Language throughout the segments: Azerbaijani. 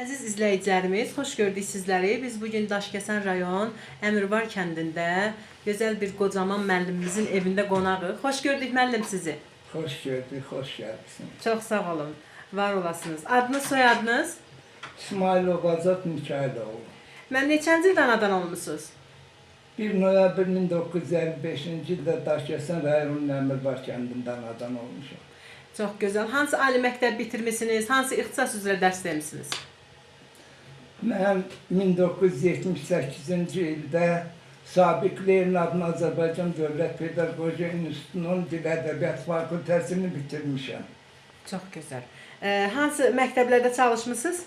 Əziz izləyicilərimiz, xoş gördük sizləri. Biz bugün Daşkəsən rayon Əmirvar kəndində gözəl bir qocaman müəllimimizin evində qonağıq. Xoş gördük müəllim sizi. Hoş gördük, hoş geldiniz. Çox sağ olun, var olasınız. Adınız, soyadınız? İsmailov Azat Mikailoğlu. Mən neçənci ildə anadan olmusunuz? 1 noyabr 1955-ci ildə Daşkəsən rayonunun Əmirvar kəndində anadan olmuşam. Çox gözəl. Hansı ali məktəb bitirmisiniz? Hansı ixtisas üzrə dərs demisiniz? Mən 1978-ci ildə Sabiq Lenin adına Azərbaycan Dövlət Pedaqoji İnstitutunun Dil Ədəbiyyat Fakültəsini bitirmişəm. Çox gözəl. Hansı məktəblərdə çalışmısınız?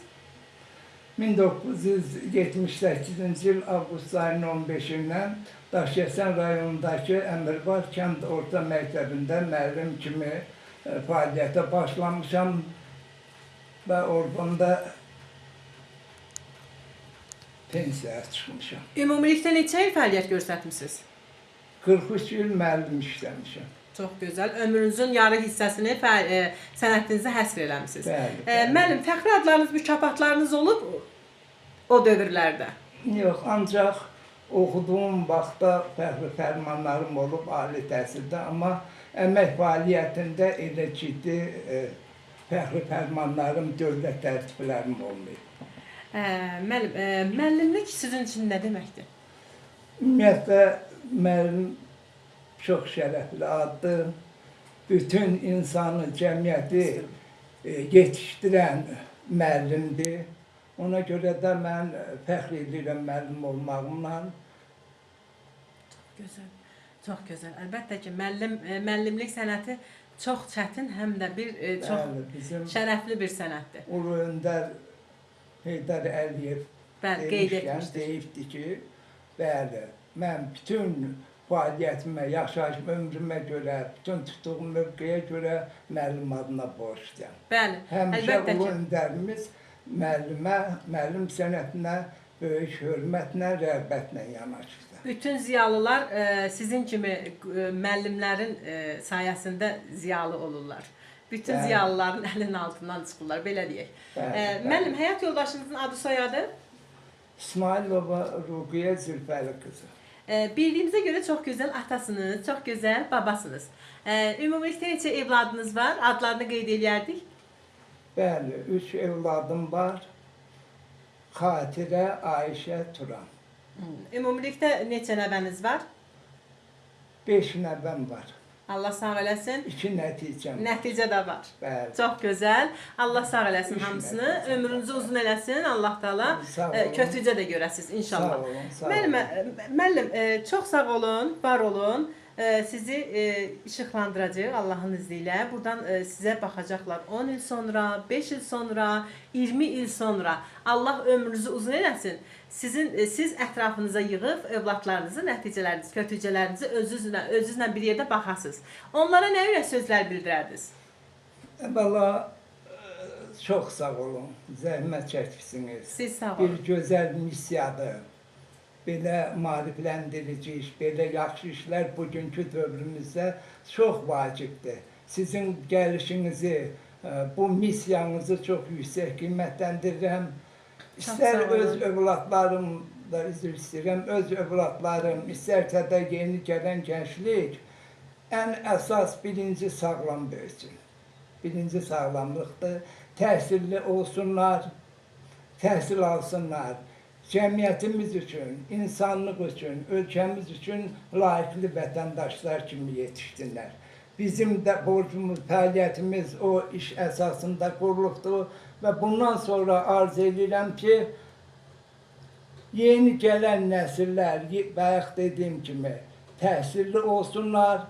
1978-ci il avqust ayının 15-dən Daşkəsən rayonundakı Əmirvar kənd orta məktəbində müəllim kimi fəaliyyətə başlamışam və oradan da pensiyaya çıxmışam. Ümumilikdə neçə il fəaliyyət göstərmisiniz? 43 il müəllim işləmişəm. Çox gözəl. Ömrünüzün yarı hissəsini sənətinizə həsr eləmisiniz. Bəli. Müəllim, fəxri adlarınız, mükafatlarınız olub o dövrlərdə? Yox, ancaq oxuduğum vaxtda fəxri fərmanlarım olub ali təhsildə, amma əmək fəaliyyətində elə ciddi fəxri fərmanlarım, dövlət tərtiblərim olmayıb. Müəllim, müəllimlik sizin üçün nə deməkdir? Ümumiyyətlə, müəllim çox şərəfli addır. Bütün insanı, cəmiyyəti yetişdirən müəllimdir. Ona görə də mən fəxr edirəm müəllim olmağımla. Çox gözəl, çox gözəl. Əlbəttə ki, müəllimlik sənəti çox çətin, həm də çox şərəfli bir sənətdir. Ulu öndər Heydər Əliyev deyibdi ki, bəli, mən bütün fəaliyyətimə, yaşayış ömrümə görə, bütün tutduğum mövqeyə görə müəllim adına borcluyam. Bəli, Həmişə əlbəttə ulu ki. öndərimiz müəllimə, müəllim sənətinə böyük hörmətlə, rəğbətlə yanaşırdı. Bütün ziyalılar sizin kimi müəllimlərin sayəsində ziyalı olurlar. Bütün ziyalıların əlinin altından çıxırlar, belə deyək. Müəllim, həyat yoldaşınızın adı, soyadı? İsmailova Ruqiyyə Zülfəli qızı. Bildiyimizə görə çox gözəl atasınız, çox gözəl babasınız. Ümumilikdə neçə evladınız var? Adlarını qeyd edərdik. Bəli, 3 evladım var. Xatirə, Ayşə, Turan. Ümumilikdə neçə nəvəniz var? 5 nəvəm var. Allah sağ eləsin. 2 nəticəm var. Nəticə də var. Bəli. Çox gözəl. Allah sağ eləsin hamısını. Ömrünüzü uzun eləsin. Allah Taala kötücə də görəsiz inşallah. Sağ olun, sağ olun. Müəllim, çox sağ olun, var olun. Sizi işıqlandıracağıq Allahın izni ilə. Buradan sizə baxacaqlar 10 il sonra, 5 il sonra, 20 il sonra. Allah ömrünüzü uzun eləsin. Siz ətrafınıza yığıb övladlarınızı, nəticələrinizi, kötücələrinizi özünüzlə bir yerdə baxasınız. Onlara nə ürək sözlər bildirərdiniz? Əvvəla çox sağ olun, zəhmət çəkmisiniz. Siz sağ olun. Bir gözəl missiyadır. Belə maarifləndirici iş, belə yaxşı işlər bugünkü dövrümüzdə çox vacibdir. Sizin gəlişinizi, bu missiyanızı çox yüksək qiymətləndirirəm. İstər öz övladlarım da üzr istəyirəm, öz övladlarım, istərsə də yeni gələn gənclik ən əsas birinci sağlam böyüsün. Birinci sağlamlıqdır. Təhsilli olsunlar, təhsil alsınlar. Cəmiyyətimiz üçün, insanlıq üçün, ölkəmiz üçün layiqli vətəndaşlar kimi yetişsinlər. Bizim də borcumuz, fəaliyyətimiz o iş əsasında qurulubdur və bundan sonra arz edirəm ki, yeni gələn nəsillər, bayaq dediyim kimi, təhsilli olsunlar,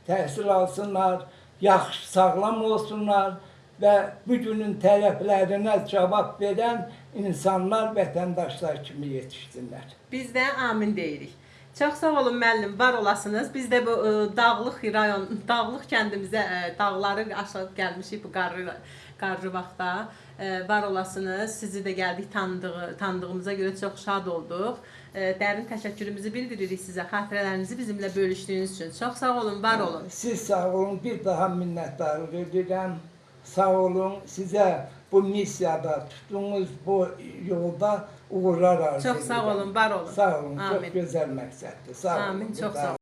təhsil alsınlar, yaxşı, sağlam olsunlar və bugünün tələblərinə cavab verən insanlar, vətəndaşlar kimi yetişsinlər. Biz də amin deyirik. Çox sağ olun müəllim, var olasınız. Biz də bu dağlıq rayon, dağlıq kəndimizə, dağları aşağı gəlmişik bu qarlı vaxtda. Var olasınız. Sizi də gəldik tanıdığımıza görə çox şad olduq. Dərin təşəkkürümüzü bildiririk sizə. Xatirələrinizi bizimlə bölüşdüyünüz üçün. Çox sağ olun, var olun. Siz sağ olun, bir daha minnətdarlıq edirəm. Sağ olun, sizə bu missiyada, tuttuğunuz bu yolda uğurlar arzu Çox sağ edirəm. olun, var olun. Sağ olun, Amin. çok güzel məqsəddir. Sağ olun. Amin, çox sağ olun.